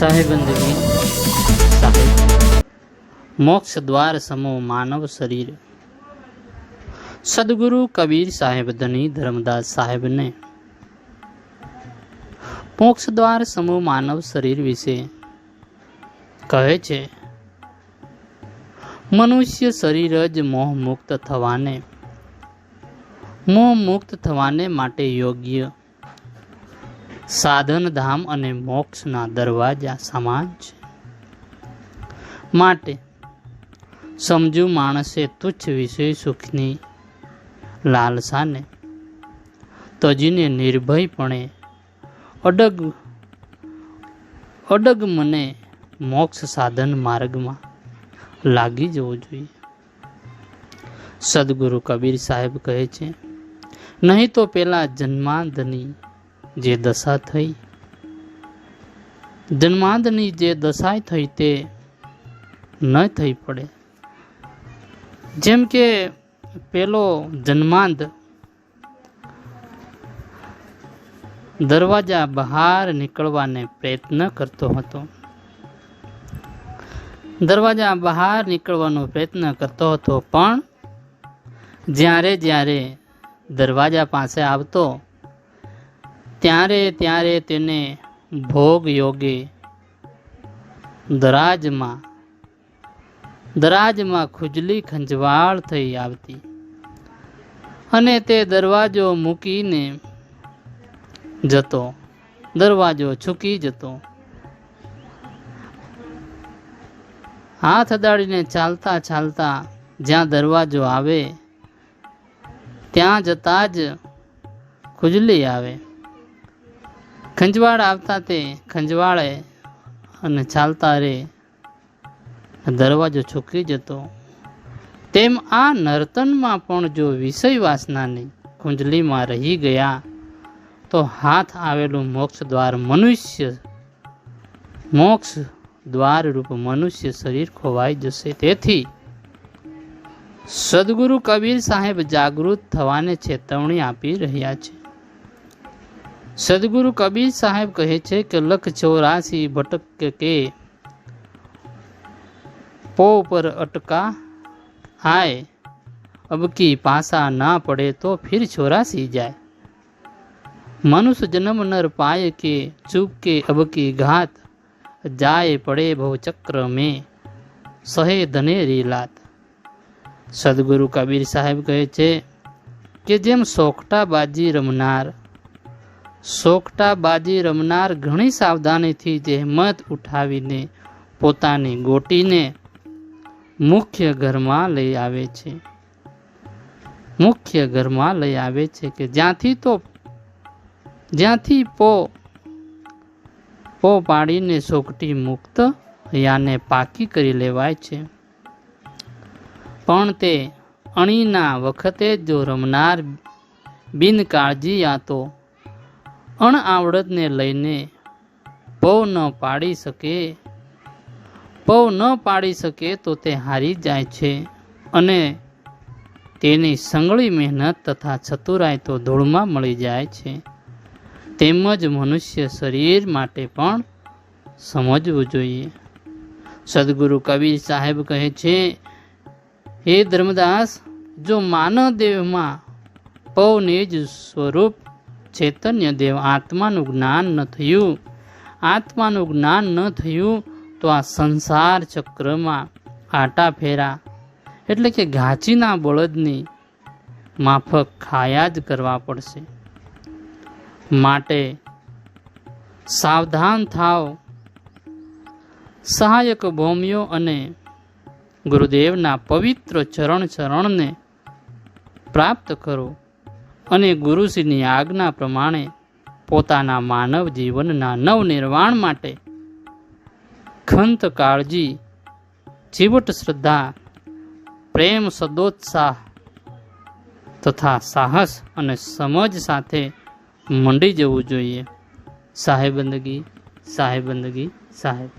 સાહેબંદગી સાહેબ મોક્ષ દ્વાર સમો માનવ શરીર। સદગુરુ કબીર સાહેબ ધની ધર્મદાસ સાહેબ ને મોક્ષ દ્વાર સમો માનવ શરીર વિશે કહે છે, મનુષ્ય શરીર જ મોહ મુક્ત થવાને માટે યોગ્ય સાધન ધામ અને મોક્ષના દરવાજા સમાન છે। માટે સમજુ માણસે તુચ્છ વિષય સુખની લાલસાને તજીને નિર્ભયપણે અડગ મને મોક્ષ સાધન માર્ગમાં લાગી જવું જોઈએ। સદગુરુ કબીર સાહેબ કહે છે, નહીં તો પેલા જન્માંધની જે દશા થઈ, જન્માંધની જે દશા થઈ તે ન થઈ પડે। જેમ કે પેલો જન્માંધ દરવાજા બહાર નીકળવાને પ્રયત્ન કરતો હતો, દરવાજા બહાર નીકળવાનો પ્રયત્ન કરતો હતો, પણ જ્યારે દરવાજા પાસે આવતો ત્યારે તેને ભોગ યોગે દરાજમાં ખુજલી ખંજવાળ થઈ આવતી અને તે દરવાજો મૂકીને જતો, દરવાજો છૂકી જતો। હાથ અડાડીને ચાલતા જ્યાં દરવાજો આવે ત્યાં જતા જ ખુજલી આવે, ખંજવાળ આવતા તે ખંજવાળે અને ચાલતા રે દરવાજો છૂકી જતો। તેમ આ નર્તનમાં પણ જો વિષય વાસનાની કુંજલીમાં રહી ગયા તો હાથ આવેલું મોક્ષ દ્વાર રૂપ મનુષ્ય શરીર ખોવાઈ જશે। તેથી સદગુરુ કબીર સાહેબ જાગૃત થવાને ચેતવણી આપી રહ્યા છે। સદગુરુ કબીર સાહેબ કહે છે કે લખ 84 ભટક કે પો પર અટકા આए, अब की पासा ना पड़े तो फिर 84 जाए। मनुष्य जन्म नर पाए के चूक के अब की घात, जाए पड़े भव चक्र में सहे धनेरी लात। सदगुरु कबीर साहेब કહે છે કે જેમ સોકટાબાજી રમનાર ઘણી સાવધાનીથી જહેમત ઉઠાવીને પોતાની ગોટીને મુખ્ય ઘરમાં લઈ આવે છે કે જ્યાંથી પો પાડીને સોકટી મુક્ત યાને પાકી કરી લેવાય છે। પણ તે અણીના વખતે જો રમનાર બિન કાળજી યા તો અણઆવડતને લઈને પો ન પાડી શકે તો તે હારી જાય છે અને તેની સંગળી મહેનત તથા ચતુરાઈ તો ધૂળમાં મળી જાય છે। તેમજ મનુષ્ય શરીર માટે પણ સમજવું જોઈએ। સદગુરુ કબીર સાહેબ કહે છે, હે ધર્મદાસ, જો માનવ દેહમાં પૌ નિજ સ્વરૂપ ચૈતન્ય દેવ આત્માનું જ્ઞાન ન થયું તો આ સંસાર ચક્રમાં આટા ફેરા એટલે કે ઘાચીના બળદની માફક ખાયા જ કરવા પડશે। માટે સાવધાન થાવ, સહાયક ભૌમ્યો અને ગુરુદેવના પવિત્ર ચરણને પ્રાપ્ત કરો અને ગુરુશ્રીની આજ્ઞા પ્રમાણે પોતાના માનવ જીવનના નવનિર્વાણ માટે ખંત કાળજી, ચીવટ શ્રદ્ધા, પ્રેમ, સદોત્સાહ તથા સાહસ અને સમજ સાથે મંડી જવું જોઈએ। સાહેબંદગી સાહેબ।